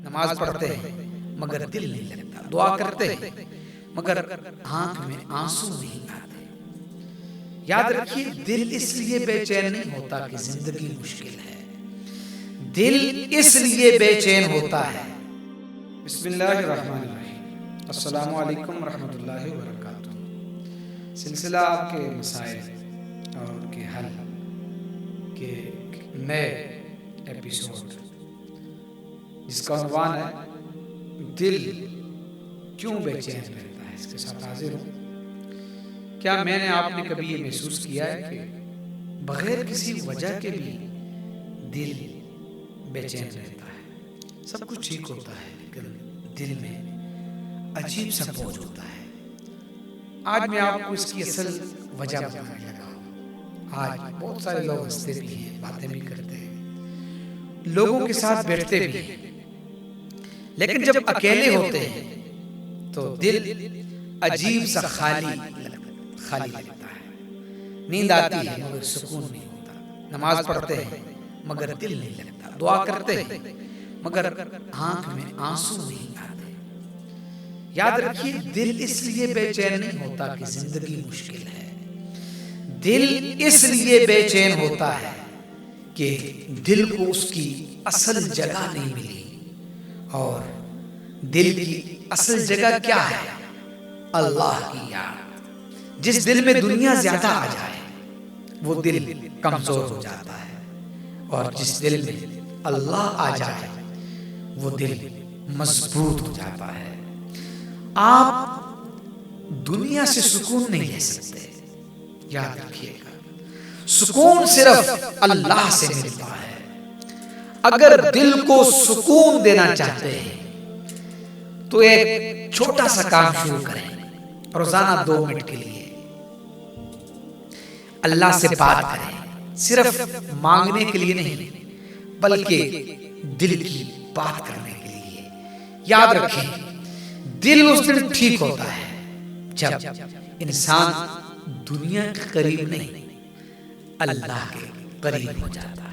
نماز پڑھتے ہیں مگر دل نہیں لگتا، دعا کرتے ہیں مگر آنکھ میں آنسو نہیں آتے۔ یاد رکھیے دل اس لیے بے چین نہیں ہوتا کہ زندگی مشکل ہے، دل اس لیے بے چین ہوتا ہے۔ بسم اللہ الرحمن الرحیم۔ السلام علیکم ورحمۃ اللہ وبرکاتہ۔ سلسلہ آپ کے مسائل اور ان کے حل کے نئے ایپیسوڈ جس کا عنوان ہے دل کیوں بے چین رہتا ہے، اس کے ساتھ حاضر ہوں۔ کیا میں نے آپ نے کبھی یہ محسوس کیا ہے کہ بغیر کسی وجہ کے بھی دل بے چین رہتا ہے؟ سب کچھ ٹھیک ہوتا ہے لیکن دل میں عجیب سا بوجھ ہوتا ہے۔ آج میں آپ کو اس کی اصل وجہ بتانے لگا ہوں۔ آج بہت سارے لوگ ہنستے بھی ہیں، باتیں بھی کرتے ہیں، لوگوں کے ساتھ بیٹھتے بھی ہیں، لیکن جب اکیلے ہوتے ہیں تو دل عجیب سا خالی لگتا ہے۔ نیند آتی ہے مگر سکون نہیں ہوتا، نماز پڑھتے ہیں مگر دل نہیں لگتا، دعا کرتے ہیں مگر آنکھ میں آنسو نہیں آتے۔ یاد رکھیے دل اس لیے بے چین نہیں ہوتا کہ زندگی مشکل ہے، دل اس لیے بے چین ہوتا ہے کہ دل کو اس کی اصل جگہ نہیں ملی۔ اور دل کی اصل جگہ کیا ہے؟ اللہ کی یاد۔ جس دل میں دنیا زیادہ آ جائے وہ دل کمزور ہو جاتا ہے، اور جس دل میں اللہ آ جائے وہ دل مضبوط ہو جاتا ہے۔ آپ دنیا سے سکون نہیں لے سکتے، یاد رکھیے گا، سکون صرف اللہ سے ملتا ہے۔ اگر دل کو سکون دینا چاہتے ہیں تو ایک چھوٹا سا کام شروع کریں، روزانہ 2 منٹ کے لیے اللہ سے بات کریں، صرف مانگنے کے لیے نہیں بلکہ دل کی بات کرنے کے لیے۔ یاد رکھیں دل اس دن ٹھیک ہوتا ہے جب انسان دنیا کے قریب نہیں اللہ کے قریب ہو جاتا ہے۔